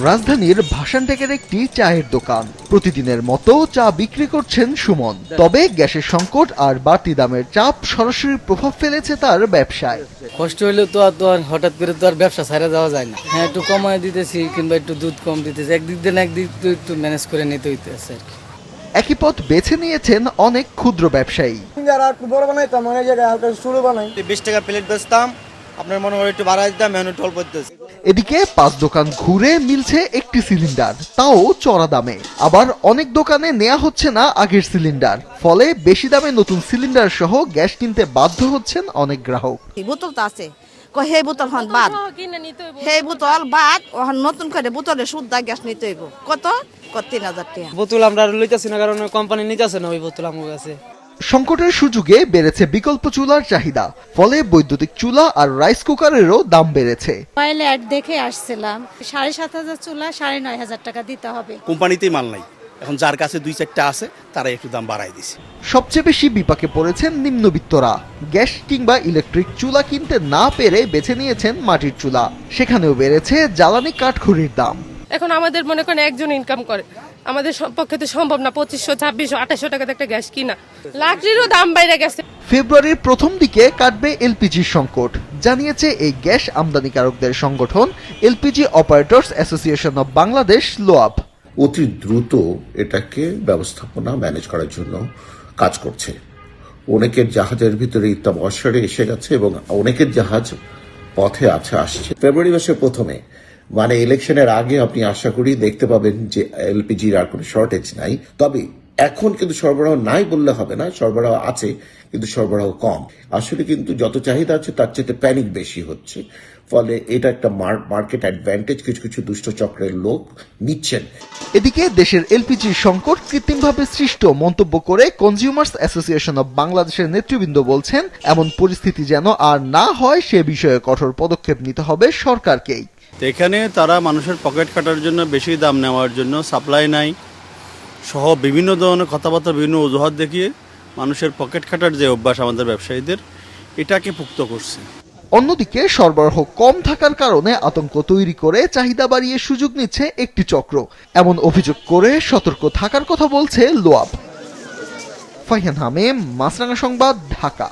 রাজধানীর ভাসানটেকের একটি চায়ের দোকান। প্রতিদিনের মতো চা বিক্রি করছেন সুমন। তবে গ্যাসের সংকট আর বাড়তি দামের চাপ সরাসরি প্রভাব ফেলেছে তার ব্যবসায়। কষ্ট হইলে তো আর হঠাৎ করে তো আর ব্যবসা ছাড়া যাওয়া যায় না। হ্যাঁ, একটু কমায় দিতেছি কিংবা একটু দুধ কম দিতেছি, একদিক দিয়ে একদিক একটু ম্যানেজ করে নিতে হইতেছে আর কি। একই পথ বেছে নিয়েছেন অনেক ক্ষুদ্র ব্যবসায়ী। যারা একটু বড় বানাইতাম, অনেক জায়গায় হালকা শুরু বানাই। 20 টাকা প্লেট বেচতাম, আপনার মনে হয় একটু বাড়াই দিতাম, এখন একটু অল্প দিতেছে। এদিকে 5 দোকান ঘুরে মিলছে একটি সিলিন্ডার, তাও চড়া দামে। আবার অনেক দোকানে নেওয়া হচ্ছে না আগের সিলিন্ডার, ফলে বেশি দামে নতুন সিলিন্ডার সহ গ্যাস কিনতে বাধ্য হচ্ছেন অনেক গ্রাহক। বোতল তো আছে, হে বোতল হন বাদ, হে বোতল বাদ, নতুন করে বোতলে শুদ্ধ গ্যাস নিতে হইব। কত 3000 টাকা বোতল আমরা লইতেছি না, কারণ কোম্পানি নিতেছে না ওই বোতল আমার কাছে। সংকটের সুযোগে বেড়েছে বিকল্প চুলার চাহিদা, ফলে বৈদ্যুতিক চুলা আর রাইস কুকারেরও দাম বেড়েছে। মোবাইলে অ্যাড দেখে আসছিলাম, 7,500 চুলা 9,500 টাকা দিতে হবে। কোম্পানিতেই মাল নাই, এখন যার কাছে 2-4টা আছে তারা একটু দাম বাড়াই দিছে। সবচেয়ে বেশি বিপাকে পড়েছেন নিম্নবিত্তরা। গ্যাস কিংবা ইলেকট্রিক চুলা কিনতে না পেরে বেছে নিয়েছেন মাটির চুলা। সেখানেও বেড়েছে জ্বালানি কাঠখড়ির দাম। এখন আমাদের মনে করেন একজন ইনকাম করে, আমাদের পক্ষে তো সম্ভব না 2500, 2600, 2800 টাকাতে একটা গ্যাস কিনা। লাকড়িরও দাম বাইরে গেছে। ফেব্রুয়ারির প্রথম দিকে কাটবে এলপিজির সংকট, জানিয়েছে এই গ্যাস আমদানিকারকদের সংগঠন LPG operators association of Bangladesh, LOAB. অতি দ্রুত এটাকে ব্যবস্থাপনা ম্যানেজ করার জন্য কাজ করছে। অনেকের জাহাজের ভিতরে ইত্যাদি অবসরে এসে গেছে এবং অনেকের জাহাজ পথে আসছে। ফেব্রুয়ারি মাসের প্রথমে, মানে ইলেকশনের আগে আপনি আশা করি দেখতে পাবেন যে এলপিজির আর কোনো শর্টেজ নাই। তবে এখন কিন্তু সরবরাহ নাই বললে হবে না, সরবরাহ আছে কিন্তু সরবরাহ কম। আসলে কিন্তু যত চাহিদা আছে তার চেয়ে প্যানিক বেশি হচ্ছে, ফলে এটা একটা মার্কেট অ্যাডভান্টেজ কিছু কিছু দুষ্ট চক্রের লোক নিচ্ছেন। এদিকে দেশের এলপিজির সংকট কৃত্রিমভাবে সৃষ্ট মন্তব্য করে কনজিউমার্স অ্যাসোসিয়েশন অব বাংলাদেশের নেতৃবৃন্দ বলছেন, এমন পরিস্থিতি যেন আর না হয় সে বিষয়ে কঠোর পদক্ষেপ নিতে হবে সরকারকেই। এখানে তারা মানুষের পকেট কাটার জন্য বেশি দাম নেওয়ার জন্য সাপ্লাই নাই সহ বিভিন্ন ধরনের কথাবার্তা, বিভিন্ন অজুহাত দেখিয়ে মানুষের পকেট কাটার যে অভ্যাস আমাদের ব্যবসায়ীদের, এটাকে পুক্ত করছে। অন্যদিকে সরবরাহ কম থাকার কারণে আতঙ্ক তৈরি করে চাহিদা বাড়িয়ে সুযোগ নিচ্ছে একটি চক্র, এমন অভিযোগ করে সতর্ক থাকার কথা বলছে লোআব। ফাহিয়ান হামিম, মাছরাঙা সংবাদ, ঢাকা।